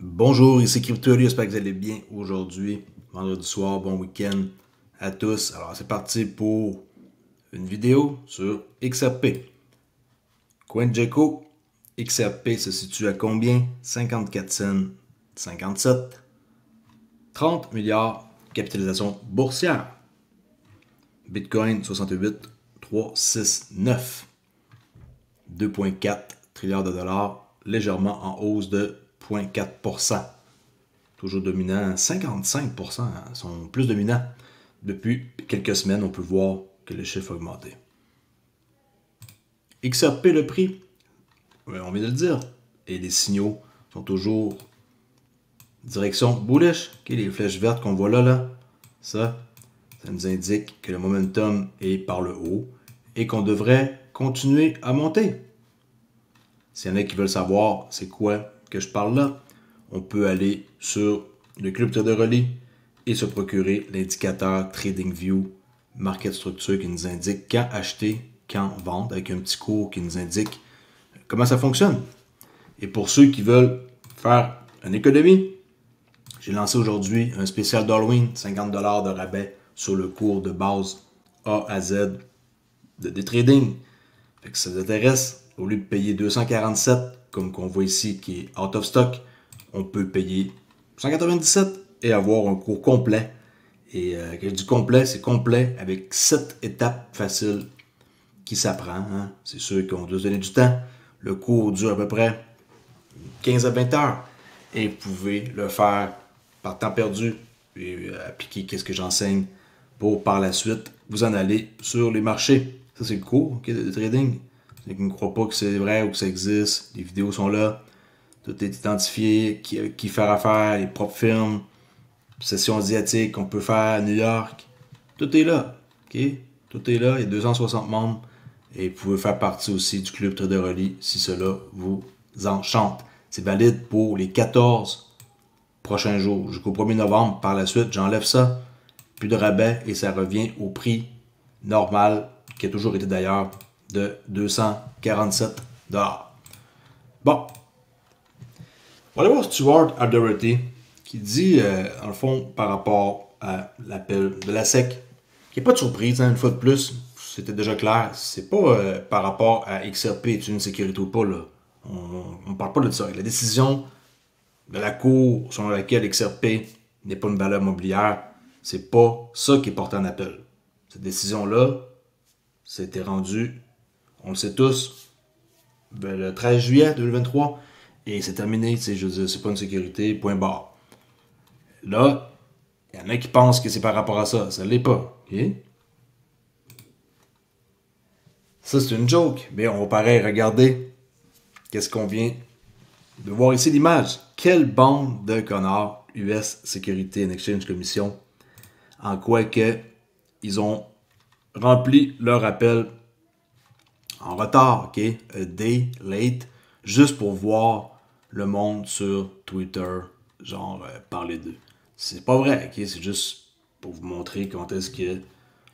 Bonjour, ici CryptoLu, j'espère que vous allez bien aujourd'hui, vendredi soir, bon week-end à tous. Alors c'est parti pour une vidéo sur XRP. CoinGecko, XRP se situe à combien? 54 cents, 57, 30 milliards, capitalisation boursière. Bitcoin 68, 369, 2,4 trilliards de dollars, légèrement en hausse de 0,4%. Toujours dominant, 55% sont plus dominants. Depuis quelques semaines, on peut voir que le chiffre a augmenté. XRP, le prix, on vient de le dire, et les signaux sont toujours direction bullish. Okay, les flèches vertes qu'on voit là, ça nous indique que le momentum est par le haut et qu'on devrait continuer à monter. S'il y en a qui veulent savoir c'est quoi que je parle là, on peut aller sur le Club Trader et se procurer l'indicateur TradingView Market Structure qui nous indique quand acheter, quand vendre, avec un petit cours qui nous indique comment ça fonctionne. Et pour ceux qui veulent faire une économie, j'ai lancé aujourd'hui un spécial d'Halloween, 50$ de rabais sur le cours de base A à Z de trading. Fait que ça vous intéresse, au lieu de payer 247, comme qu'on voit ici, qui est out of stock, on peut payer 197 et avoir un cours complet. Et quand je dis complet, c'est complet avec 7 étapes faciles qui s'apprend. Hein. C'est sûr qu'on doit se donner du temps. Le cours dure à peu près 15 à 20 heures. Et vous pouvez le faire par temps perdu et appliquer qu'est-ce que j'enseigne pour par la suite vous en aller sur les marchés. Ça, c'est le cours okay, de trading. Ceux qui ne croient pas que c'est vrai ou que ça existe, les vidéos sont là. Tout est identifié, qui faire affaire, les propres firmes, sessions asiatiques qu'on peut faire à New York. Tout est là. Okay? Tout est là. Il y a 260 membres. Et vous pouvez faire partie aussi du Club Trader si cela vous enchante. C'est valide pour les 14 prochains jours. Jusqu'au 1er novembre. Par la suite, j'enlève ça. Plus de rabais et ça revient au prix normal, qui a toujours été d'ailleurs de 247 $. Bon. On va aller voir Stuart Alderete qui dit, dans le fond, par rapport à l'appel de la SEC, qui n'est pas de surprise, hein, une fois de plus, c'était déjà clair, c'est pas par rapport à XRP, est une sécurité ou pas, là. On ne parle pas de ça. La décision de la Cour selon laquelle XRP n'est pas une valeur mobilière, c'est pas ça qui est porté en appel. Cette décision-là, c'était rendu, on le sait tous, le 13 juillet 2023, et c'est terminé, je veux dire, c'est pas une sécurité, point barre. Là, il y en a qui pensent que c'est par rapport à ça, ça l'est pas, ok? Ça, c'est une joke, mais on va pareil regarder qu'est-ce qu'on vient de voir ici l'image. Quelle bande de connards, US Security and Exchange Commission, en quoi que ils ont rempli leur appel en retard, ok? A day late, juste pour voir le monde sur Twitter, genre parler d'eux. C'est pas vrai, ok? C'est juste pour vous montrer quand est-ce que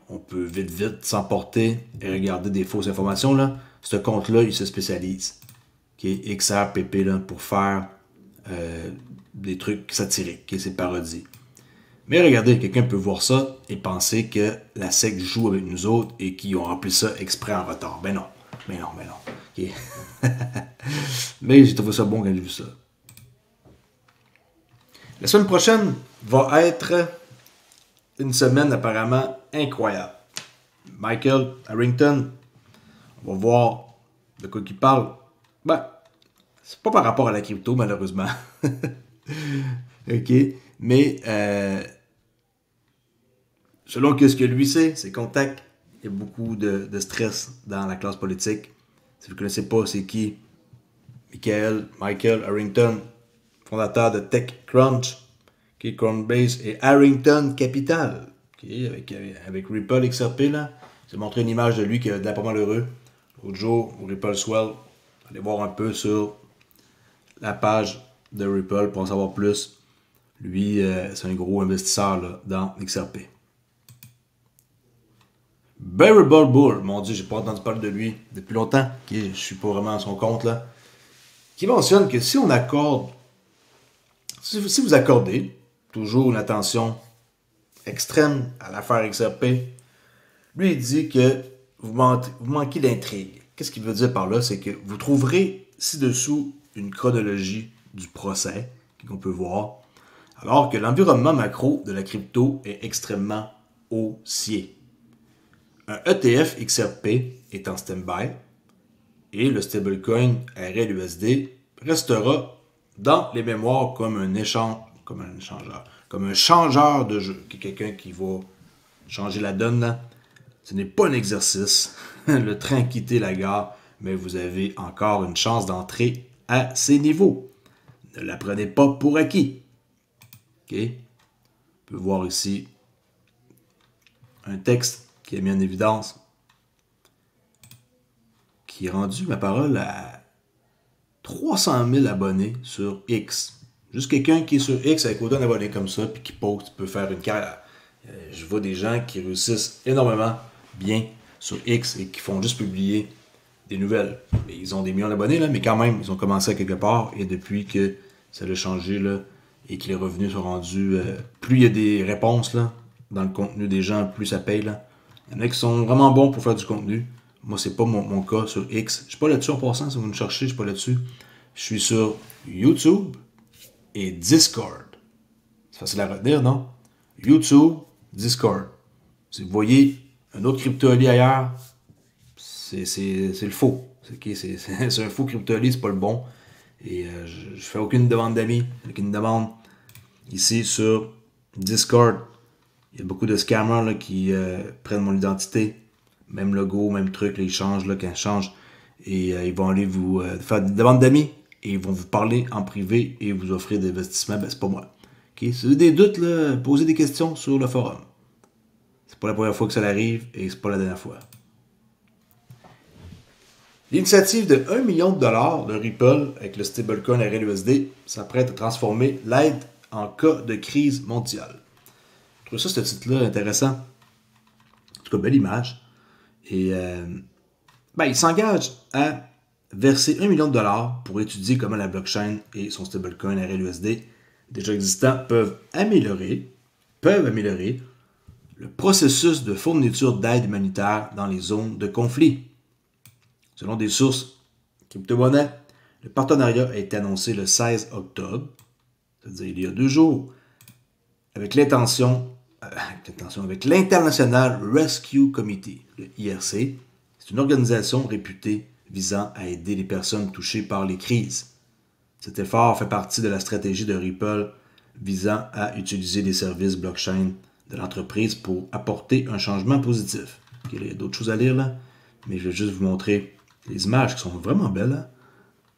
on peut vite s'emporter et regarder des fausses informations, là. Ce compte-là, il se spécialise. Okay? XRPP, là, pour faire des trucs satiriques, okay? C'est parodie. Mais regardez, quelqu'un peut voir ça et penser que la SEC joue avec nous autres et qu'ils ont rempli ça exprès en retard. Ben non. Okay? Mais j'ai trouvé ça bon quand j'ai vu ça. La semaine prochaine va être une semaine apparemment incroyable. Michael Harrington, on va voir de quoi il parle. Ben, c'est pas par rapport à la crypto, malheureusement. OK? Mais, selon ce que lui sait, ses contacts, il y a beaucoup de stress dans la classe politique. Si vous ne connaissez pas, c'est qui? Michael Harrington, fondateur de TechCrunch, okay, Coinbase et Harrington Capital, okay, avec Ripple XRP, là. J'ai montré une image de lui qui a l'air pas mal heureux. L'autre jour, au Ripple Swell, allez voir un peu sur la page de Ripple pour en savoir plus. Lui, c'est un gros investisseur là, dans XRP. Bearable Bull, mon Dieu, j'ai pas entendu parler de lui depuis longtemps. Okay, je suis pas vraiment à son compte là. Qui mentionne que si on accorde Si vous accordez toujours une attention extrême à l'affaire XRP, lui, il dit que vous manquez d'intrigue. Qu'est-ce qu'il veut dire par là? C'est que vous trouverez ci-dessous une chronologie du procès qu'on peut voir, alors que l'environnement macro de la crypto est extrêmement haussier. Un ETF XRP est en stand-by et le stablecoin RLUSD restera dans les mémoires comme un changeur de jeu, quelqu'un qui va changer la donne. Là. Ce n'est pas un exercice. Le train a quitté la gare, mais vous avez encore une chance d'entrer à ces niveaux. Ne la prenez pas pour acquis. OK? On peut voir ici un texte qui est mis en évidence, qui est rendu, ma parole, à 300 000 abonnés sur X. Juste quelqu'un qui est sur X avec autant d'abonnés comme ça, puis qui poste, peut faire une carrière. Je vois des gens qui réussissent énormément bien sur X et qui font juste publier des nouvelles. Mais ils ont des millions d'abonnés, là, mais quand même, ils ont commencé à quelque part, et depuis que ça a changé, là, et que les revenus sont rendus... plus il y a des réponses là, dans le contenu des gens, plus ça paye. Là. Il y en a qui sont vraiment bons pour faire du contenu. Moi, c'est pas mon cas sur X. Je suis pas là-dessus en passant, si vous me cherchez, je suis pas là-dessus. Je suis sur YouTube et Discord. C'est facile à retenir, non? YouTube, Discord. Si vous voyez un autre crypto-ali ailleurs, c'est le faux. C'est un faux crypto-ali, c'est pas le bon. Et je fais aucune demande d'amis, aucune demande. Ici sur Discord, il y a beaucoup de scammers là, qui prennent mon identité. Même logo, même truc, là, ils changent là, quand ils changent. Et ils vont aller vous faire des demandes d'amis. Et ils vont vous parler en privé et vous offrir des investissements. Ben, c'est pas moi. Okay? Si vous avez des doutes, là, posez des questions sur le forum. C'est pas la première fois que ça arrive et c'est pas la dernière fois. L'initiative de 1 million de dollars de Ripple avec le stablecoin RLUSD s'apprête à transformer l'aide en cas de crise mondiale. Je trouve ça, ce titre-là, intéressant. En tout cas, belle image. Et il s'engage à verser 1 million de dollars pour étudier comment la blockchain et son stablecoin RLUSD déjà existants peuvent améliorer le processus de fourniture d'aide humanitaire dans les zones de conflit. Selon des sources crypto-monnaies, le partenariat a été annoncé le 16 octobre, c'est-à-dire il y a 2 jours, avec l'International Rescue Committee, le IRC. C'est une organisation réputée visant à aider les personnes touchées par les crises. Cet effort fait partie de la stratégie de Ripple visant à utiliser les services blockchain de l'entreprise pour apporter un changement positif. Okay, il y a d'autres choses à lire là, mais je vais juste vous montrer les images qui sont vraiment belles. Hein?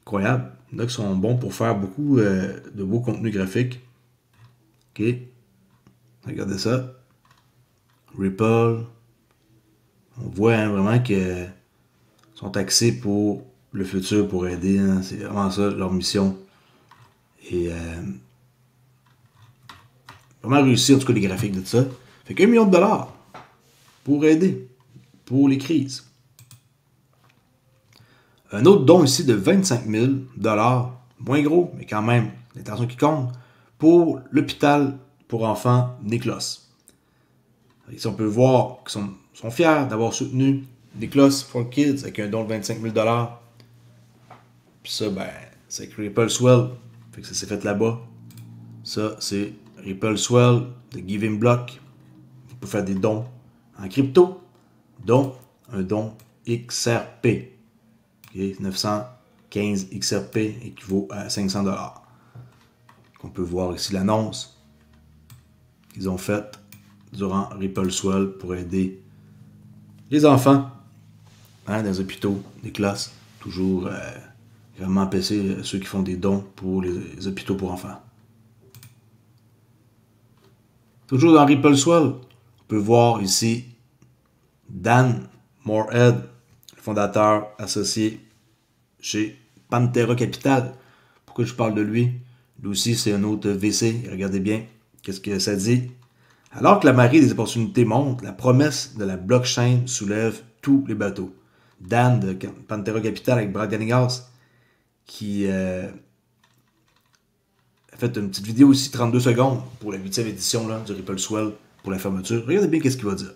Incroyable. Il y en a qui sont bons pour faire beaucoup de beaux contenus graphiques. OK. Regardez ça. Ripple. On voit hein, vraiment qu'ils sont axés pour le futur, pour aider. Hein. C'est vraiment ça, leur mission. Et vraiment réussi, en tout cas, les graphiques de tout ça. Fait qu'1 million de dollars pour aider, pour les crises. Un autre don ici de 25 000 $, moins gros, mais quand même, l'intention qui compte, pour l'hôpital pour enfants Nicholas. Ici, on peut voir qu'ils sont fiers d'avoir soutenu Nicholas for Kids avec un don de 25 000 $. Puis ça, ben, c'est avec Ripple Swell. Fait que ça s'est fait là-bas. Ça, c'est Ripple Swell de Giving Block. Vous pouvez faire des dons en crypto, dont un don XRP. Okay, 915 XRP équivaut à 500 $. On peut voir ici l'annonce qu'ils ont faite durant Ripple Swell pour aider les enfants hein, dans les hôpitaux, des classes. Toujours vraiment apprécier ceux qui font des dons pour les hôpitaux pour enfants. Toujours dans Ripple Swell, on peut voir ici Dan Morehead, le fondateur associé chez Pantera Capital. Pourquoi je parle de lui? Lui aussi, c'est un autre VC. Regardez bien qu'est-ce que ça dit. Alors que la marée des opportunités monte, la promesse de la blockchain soulève tous les bateaux. Dan de Pantera Capital avec Brad Gallingas qui a fait une petite vidéo aussi, 32 secondes, pour la 8e édition là, du Ripple Swell, pour la fermeture. Regardez bien qu'est-ce qu'il va dire.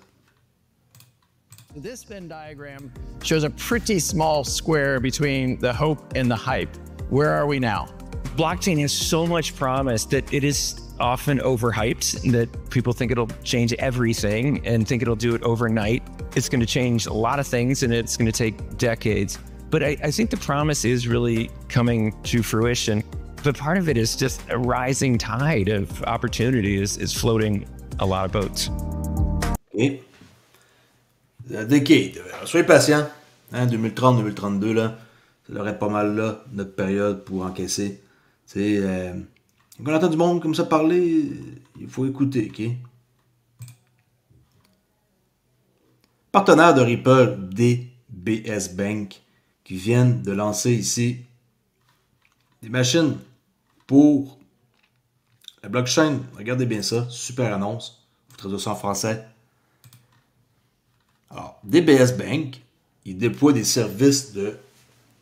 This Venn diagram shows a pretty small square between the hope and the hype. Where are we now? Blockchain has so much promise that it is often overhyped, that people think it'll change everything and think it'll do it overnight. It's going to change a lot of things and it's going to take decades. But I think the promise is really coming to fruition. But part of it is just a rising tide of opportunity is floating a lot of boats. Okay. Decade. Soyez patient. Hein, 2030-2032, là, ça leur est pas mal là, notre période pour encaisser. Quand on entend du monde comme ça parler, il faut écouter, ok? Partenaire de Ripple, DBS Bank, qui viennent de lancer ici des machines pour la blockchain. Regardez bien ça, super annonce. Vous traduisez ça en français. Alors, DBS Bank, il déploie des services de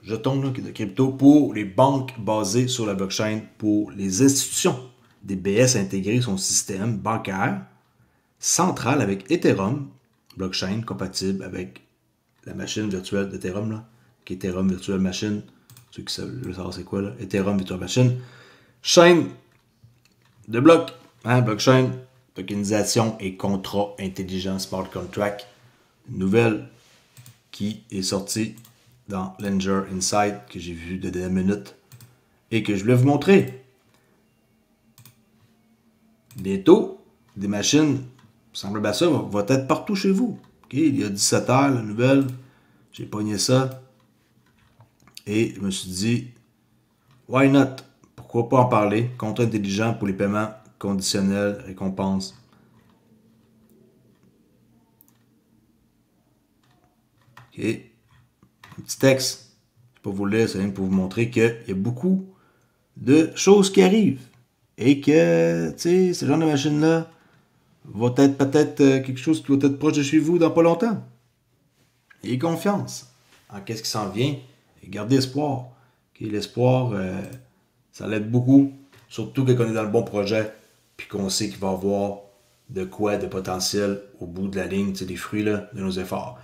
jetons là, de crypto pour les banques basées sur la blockchain, pour les institutions. DBS a intégré son système bancaire central avec Ethereum, blockchain compatible avec la machine virtuelle d'Ethereum, là, qui est Ethereum Virtual Machine. Ceux qui veulent savoir c'est quoi, là, Ethereum Virtual Machine. Chaîne de blocs, hein, blockchain, tokenisation et contrat intelligent, smart contract. Une nouvelle qui est sortie dans Ledger Insight, que j'ai vu de dernière minute et que je voulais vous montrer. Bientôt, des machines semblables à ça vont être partout chez vous. Okay? Il y a 17 heures, la nouvelle, j'ai pogné ça et je me suis dit, why not? Pourquoi pas en parler? Contrat intelligent pour les paiements conditionnels, récompenses. Ok. Un petit texte. Je ne vais pas vous le lire, c'est rien pour vous montrer qu'il y a beaucoup de choses qui arrivent. Et que, tu sais, ce genre de machine-là va être peut-être quelque chose qui va être proche de chez vous dans pas longtemps. Ayez confiance en qu'est-ce qui s'en vient et gardez espoir. Okay, l'espoir, ça l'aide beaucoup. Surtout quand on est dans le bon projet puis qu'on sait qu'il va y avoir de quoi de potentiel au bout de la ligne, tu sais, des fruits là, de nos efforts.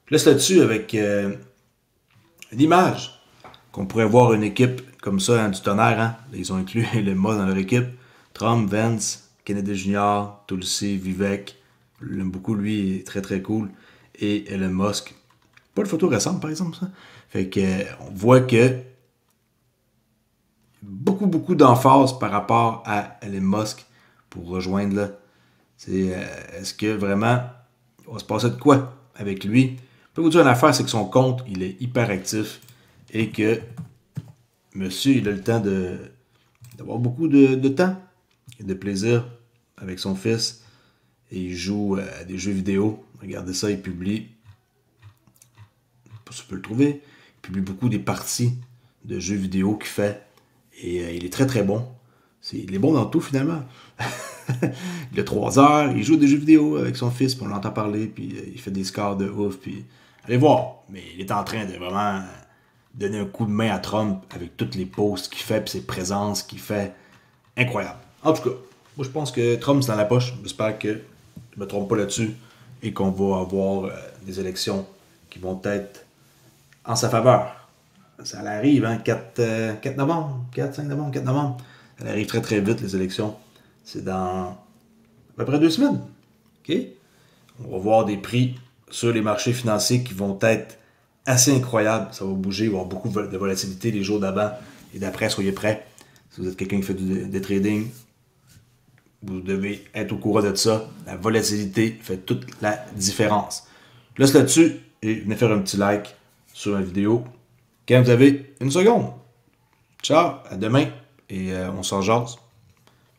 Je laisse là-dessus avec une image qu'on pourrait voir une équipe comme ça, hein, du tonnerre. Hein? Ils ont inclus les Musk dans leur équipe. Trump, Vance, Kennedy Jr., Tulsi, Vivek. Je l'aime beaucoup, lui, il est très très cool. Et Elon Musk. Pas de photo récente, par exemple, ça. Fait que on voit que beaucoup d'emphase par rapport à Elon Musk pour rejoindre là. Est-ce que vraiment il va se passer de quoi avec lui? Je peux vous dire une affaire, c'est que son compte, il est hyper actif et que monsieur, il a le temps d'avoir beaucoup de temps et de plaisir avec son fils et il joue à des jeux vidéo. Regardez ça, il publie, je peux le trouver, il publie beaucoup des parties de jeux vidéo qu'il fait et il est très très bon. Il est bon dans tout finalement. Il a 3 heures, il joue des jeux vidéo avec son fils, puis on l'entend parler, puis il fait des scores de ouf, puis allez voir. Mais il est en train de vraiment donner un coup de main à Trump avec toutes les posts qu'il fait, puis ses présences qu'il fait. Incroyable. En tout cas, moi je pense que Trump c'est dans la poche. J'espère que je ne me trompe pas là-dessus et qu'on va avoir des élections qui vont être en sa faveur. Ça arrive, hein, 4 novembre, 4, 5 novembre, 4 novembre. Ça arrive très très vite les élections. C'est dans à peu près 2 semaines. OK? On va voir des prix sur les marchés financiers qui vont être assez incroyables. Ça va bouger, il va y avoir beaucoup de volatilité les jours d'avant et d'après. Soyez prêts. Si vous êtes quelqu'un qui fait du trading, vous devez être au courant de ça. La volatilité fait toute la différence. Je laisse là-dessus et venez faire un petit like sur la vidéo quand vous avez une seconde. Ciao, à demain et on s'en jase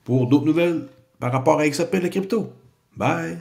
pour d'autres nouvelles par rapport à XRP et la crypto. Bye!